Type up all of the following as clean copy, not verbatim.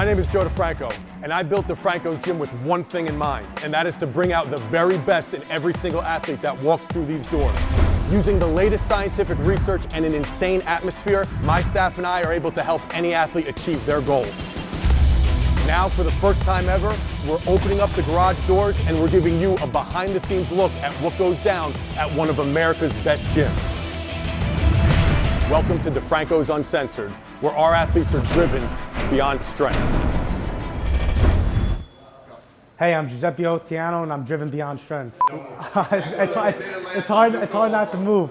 My name is Joe DeFranco, and I built DeFranco's gym with one thing in mind, and that is to bring out the very best in every single athlete that walks through these doors. Using the latest scientific research and an insane atmosphere, my staff and I are able to help any athlete achieve their goals. Now, for the first time ever, we're opening up the garage doors and we're giving you a behind-the-scenes look at what goes down at one of America's best gyms. Welcome to DeFranco's Uncensored, where our athletes are driven beyond strength. Hey, I'm Guiseppe Ottaiano, and I'm driven beyond strength. It's hard not to move.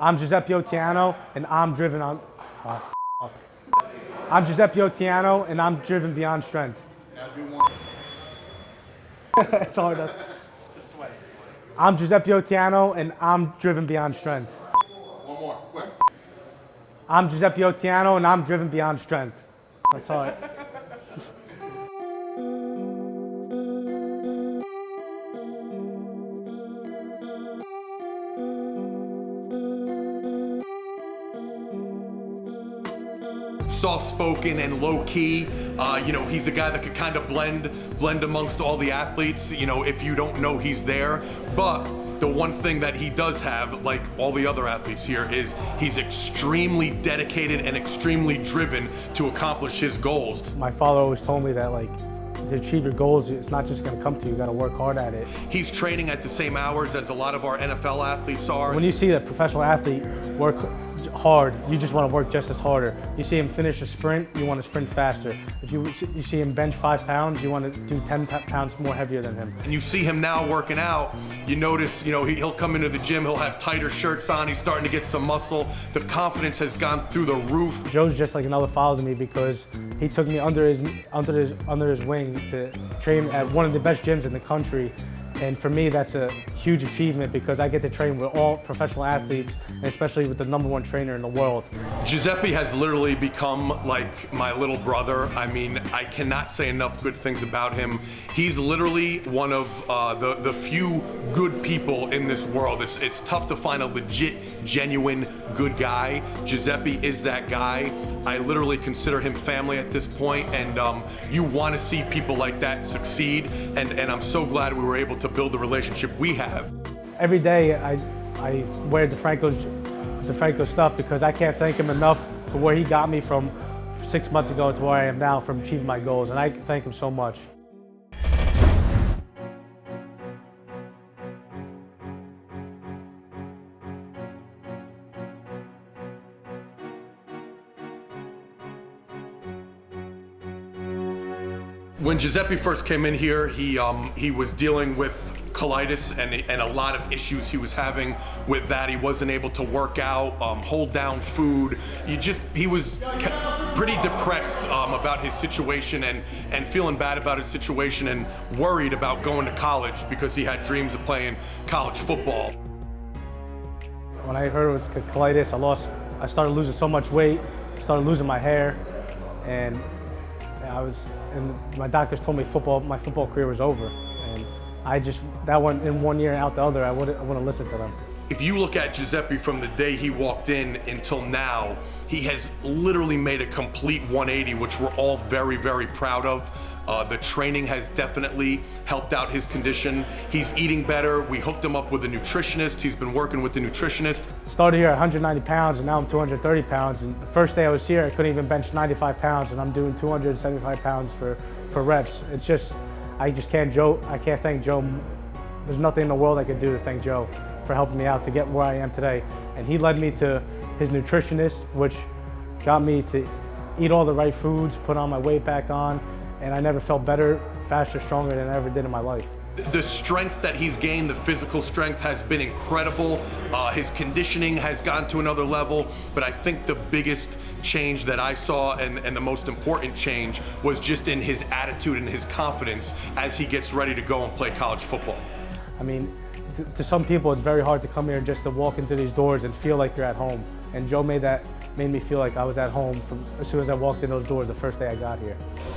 I'm Guiseppe Ottaiano, and I'm driven on. I'm Guiseppe Ottaiano, and I'm driven beyond strength. It's hard not. I'm Guiseppe Ottaiano, and I'm driven beyond strength. One more, quick. I'm Guiseppe Ottaiano, and I'm driven beyond strength. That's hard. Soft-spoken and low-key. He's a guy that could kind of blend amongst all the athletes, if you don't know he's there. But the one thing that he does have, like all the other athletes here, is he's extremely dedicated and extremely driven to accomplish his goals. My father always told me that, to achieve your goals, it's not just going to come to you. You got to work hard at it. He's training at the same hours as a lot of our NFL athletes are. When you see a professional athlete work hard, you just want to work just as harder. You see him finish a sprint, you want to sprint faster. If you see him bench 5 pounds, you want to do 10 pounds more heavier than him. And you see him now working out, you notice, he'll come into the gym, he'll have tighter shirts on, he's starting to get some muscle. The confidence has gone through the roof. Joe's just like another father to me because he took me under his wing to train at one of the best gyms in the country. And for me, that's a huge achievement because I get to train with all professional athletes, and especially with the #1 trainer in the world. Giuseppe has literally become like my little brother. I mean, I cannot say enough good things about him. He's literally one of the few good people in this world. It's tough to find a legit, genuine, good guy. Giuseppe is that guy. I literally consider him family at this point, and you want to see people like that succeed, and I'm so glad we were able to build the relationship we have. Every day I wear DeFranco stuff because I can't thank him enough for where he got me from 6 months ago to where I am now, from achieving my goals, and I thank him so much. When Giuseppe first came in here, he was dealing with colitis and a lot of issues he was having with that. He wasn't able to work out, hold down food. He was pretty depressed about his situation and feeling bad about his situation and worried about going to college because he had dreams of playing college football. When I heard it was colitis, I started losing so much weight, started losing my hair, and my doctors told me my football career was over, and that went in 1 year and out the other. I wouldn't listen to them. If you look at Giuseppe from the day he walked in until now, he has literally made a complete 180, which we're all very, very proud of. The training has definitely helped out his condition. He's eating better. We hooked him up with a nutritionist. He's been working with the nutritionist. Started here at 190 pounds, and now I'm 230 pounds. And the first day I was here, I couldn't even bench 95 pounds, and I'm doing 275 pounds for reps. It's just, I can't thank Joe. There's nothing in the world I could do to thank Joe for helping me out to get where I am today. And he led me to his nutritionist, which got me to eat all the right foods, put on my weight back on, and I never felt better, faster, stronger than I ever did in my life. The strength that he's gained, the physical strength, has been incredible. His conditioning has gone to another level, but I think the biggest change that I saw and the most important change was just in his attitude and his confidence as he gets ready to go and play college football. I mean, to some people, it's very hard to come here just to walk into these doors and feel like you're at home. And Joe made me feel like I was at home as soon as I walked in those doors the first day I got here.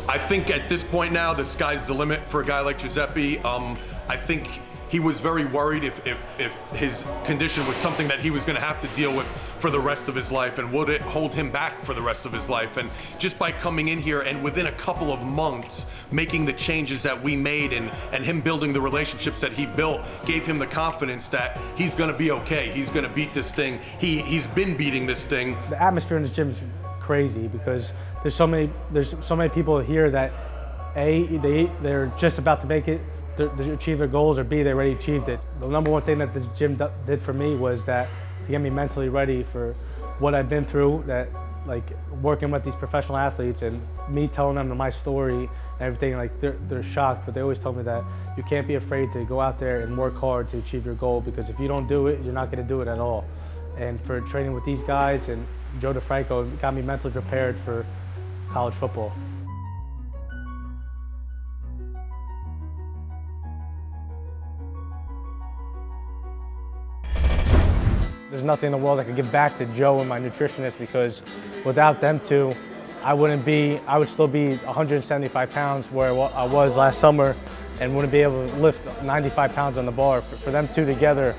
I think at this point now, the sky's the limit for a guy like Giuseppe. I think he was very worried if his condition was something that he was going to have to deal with for the rest of his life, and would it hold him back for the rest of his life. And just by coming in here and within a couple of months making the changes that we made, and him building the relationships that he built, gave him the confidence that he's going to be okay. He's going to beat this thing. He's been beating this thing. The atmosphere in this gym is crazy because there's so many people here that they're just about to make it, to achieve their goals, or B, they already achieved it. The number one thing that this gym did for me was that to get me mentally ready for what I've been through, that like working with these professional athletes and me telling them my story and everything, like they're shocked, but they always tell me that you can't be afraid to go out there and work hard to achieve your goal, because if you don't do it, you're not going to do it at all. And for training with these guys and Joe DeFranco, it got me mentally prepared for college football. There's nothing in the world I could give back to Joe and my nutritionist, because without them two, I would still be 175 pounds where I was last summer, and wouldn't be able to lift 95 pounds on the bar. For them two together,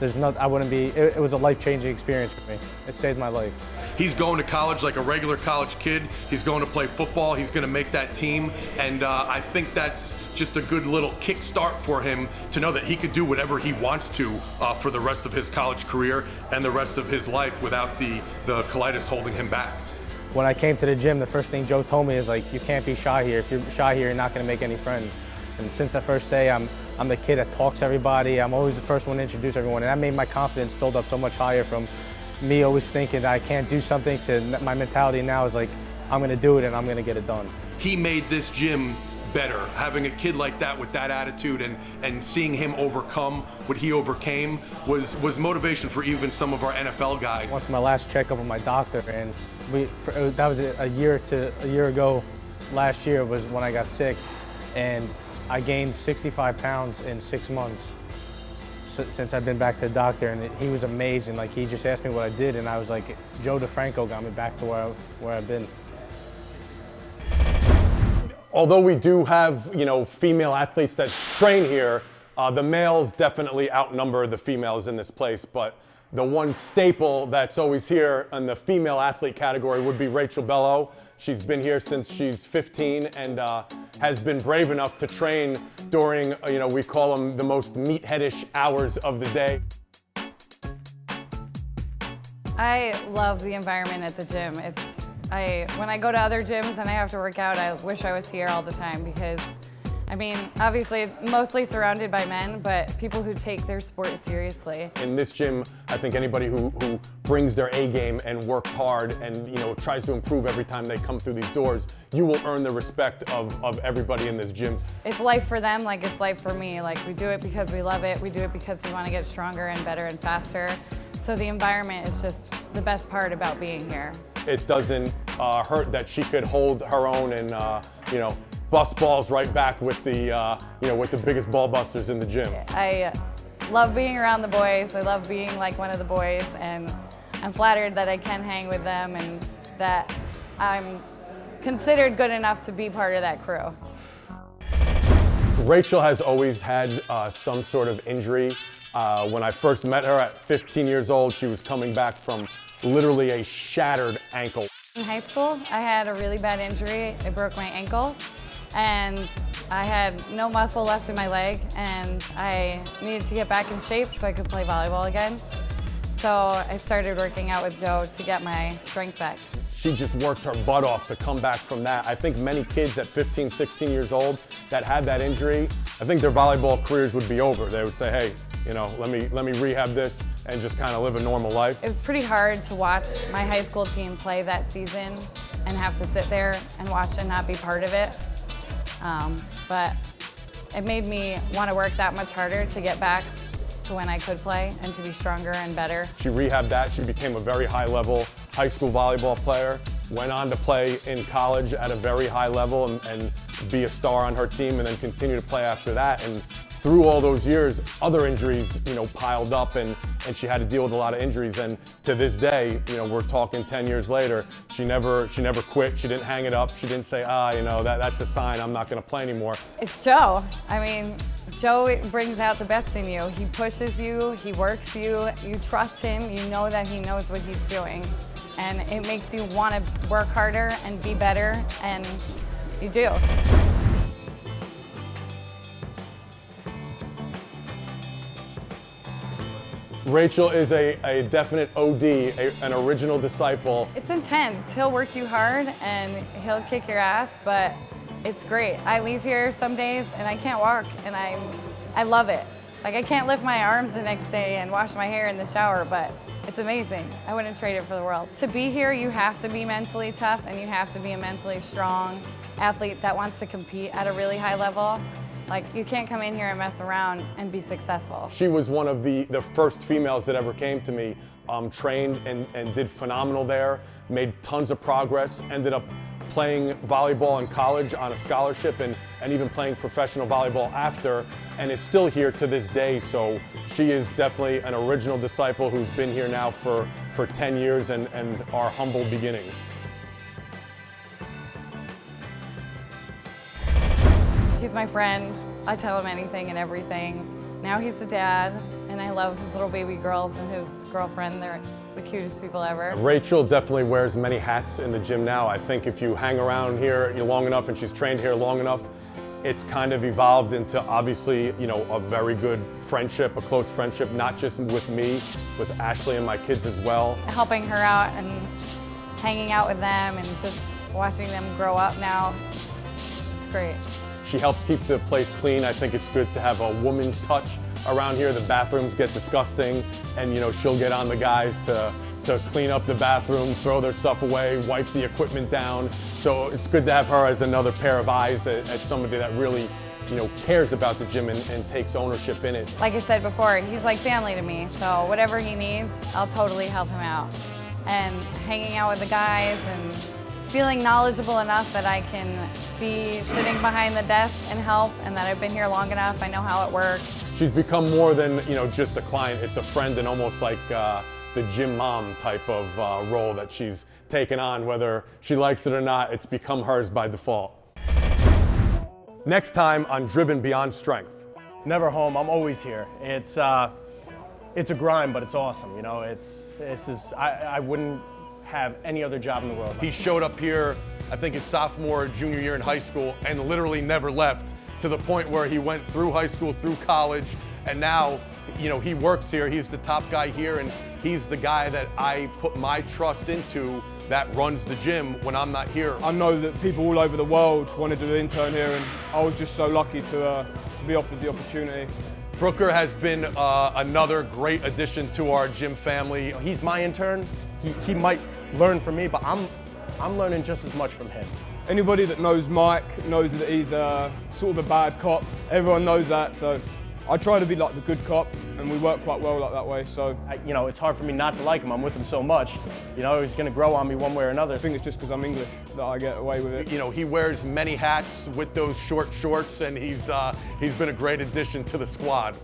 I wouldn't be, it was a life-changing experience for me. It saved my life. He's going to college like a regular college kid. He's going to play football. He's going to make that team. And I think that's just a good little kickstart for him to know that he could do whatever he wants to for the rest of his college career and the rest of his life without the colitis holding him back. When I came to the gym, the first thing Joe told me is, like, you can't be shy here. If you're shy here, you're not going to make any friends. And since that first day, I'm the kid that talks to everybody. I'm always the first one to introduce everyone. And that made my confidence build up so much higher, from me always thinking that I can't do something to my mentality now is like, I'm going to do it and I'm going to get it done. He made this gym better. Having a kid like that with that attitude and seeing him overcome what he overcame was motivation for even some of our NFL guys. I went for my last checkup with my doctor, and that was a year ago. Last year was when I got sick, and I gained 65 pounds in 6 months since I've been back to the doctor, and he was amazing. Like, he just asked me what I did, and I was like, Joe DeFranco got me back to where I've been. Although we do have, female athletes that train here, the males definitely outnumber the females in this place. But the one staple that's always here in the female athlete category would be Rachel Bello. She's been here since she's 15 and has been brave enough to train during, we call them the most meatheadish hours of the day. I love the environment at the gym. When I go to other gyms and I have to work out, I wish I was here all the time, because, obviously it's mostly surrounded by men, but people who take their sport seriously. In this gym, I think anybody who brings their A game and works hard and tries to improve every time they come through these doors, you will earn the respect of everybody in this gym. It's life for them, like it's life for me. Like, we do it because we love it. We do it because we want to get stronger and better and faster. So the environment is just the best part about being here. It doesn't hurt that she could hold her own and bust balls right back with the biggest ball busters in the gym. I love being around the boys. I love being like one of the boys, and I'm flattered that I can hang with them and that I'm considered good enough to be part of that crew. Rachel has always had some sort of injury. When I first met her at 15 years old, she was coming back from literally a shattered ankle. In high school, I had a really bad injury. I broke my ankle, and I had no muscle left in my leg, and I needed to get back in shape so I could play volleyball again. So I started working out with Joe to get my strength back. She just worked her butt off to come back from that. I think many kids at 15, 16 years old that had that injury, I think their volleyball careers would be over. They would say, hey, let me rehab this and just kind of live a normal life. It was pretty hard to watch my high school team play that season and have to sit there and watch and not be part of it. But it made me want to work that much harder to get back to when I could play and to be stronger and better. She rehabbed that. She became a very high-level high school volleyball player, went on to play in college at a very high level and be a star on her team, and then continue to play after that. And through all those years, other injuries, piled up, and she had to deal with a lot of injuries. And to this day, we're talking 10 years later, she never quit. She didn't hang it up. She didn't say, that's a sign I'm not going to play anymore. It's Joe. I mean, Joe brings out the best in you. He pushes you, he works you, you trust him, you know that he knows what he's doing. And it makes you want to work harder and be better, and you do. Rachel is a definite OD, an original disciple. It's intense. He'll work you hard and he'll kick your ass, but it's great. I leave here some days and I can't walk, and I love it. Like, I can't lift my arms the next day and wash my hair in the shower, but it's amazing. I wouldn't trade it for the world. To be here, you have to be mentally tough and you have to be a mentally strong athlete that wants to compete at a really high level. Like, you can't come in here and mess around and be successful. She was one of the first females that ever came to me, trained and did phenomenal there, made tons of progress, ended up playing volleyball in college on a scholarship and even playing professional volleyball after, and is still here to this day. So she is definitely an original disciple who's been here now for 10 years and our humble beginnings. He's my friend. I tell him anything and everything. Now he's the dad, and I love his little baby girls and his girlfriend. They're the cutest people ever. Rachel definitely wears many hats in the gym now. I think if you hang around here long enough and she's trained here long enough, it's kind of evolved into obviously, a very good friendship, a close friendship, not just with me, with Ashley and my kids as well. Helping her out and hanging out with them and just watching them grow up now, it's great. She helps keep the place clean. I think it's good to have a woman's touch around here. The bathrooms get disgusting, and she'll get on the guys to clean up the bathroom, throw their stuff away, wipe the equipment down. So it's good to have her as another pair of eyes at somebody that really cares about the gym and takes ownership in it. Like I said before, he's like family to me, so whatever he needs, I'll totally help him out. And hanging out with the guys and feeling knowledgeable enough that I can be sitting behind the desk and help, and that I've been here long enough, I know how it works. She's become more than just a client. It's a friend and almost like the gym mom type of role that she's taken on. Whether she likes it or not, it's become hers by default. Next time on Driven Beyond Strength. Never home, I'm always here. It's a grind, but it's awesome. I wouldn't have any other job in the world. He showed up here, I think his sophomore or junior year in high school, and literally never left, to the point where he went through high school, through college, and now, he works here. He's the top guy here, and he's the guy that I put my trust into that runs the gym when I'm not here. I know that people all over the world wanted to intern here, and I was just so lucky to be offered the opportunity. Brooker has been another great addition to our gym family. He's my intern. He might learn from me, but I'm learning just as much from him. Anybody that knows Mike knows that he's sort of a bad cop. Everyone knows that, so I try to be like the good cop, and we work quite well like that way. So it's hard for me not to like him. I'm with him so much. He's going to grow on me one way or another. I think it's just because I'm English that I get away with it. He wears many hats with those short shorts, and he's been a great addition to the squad.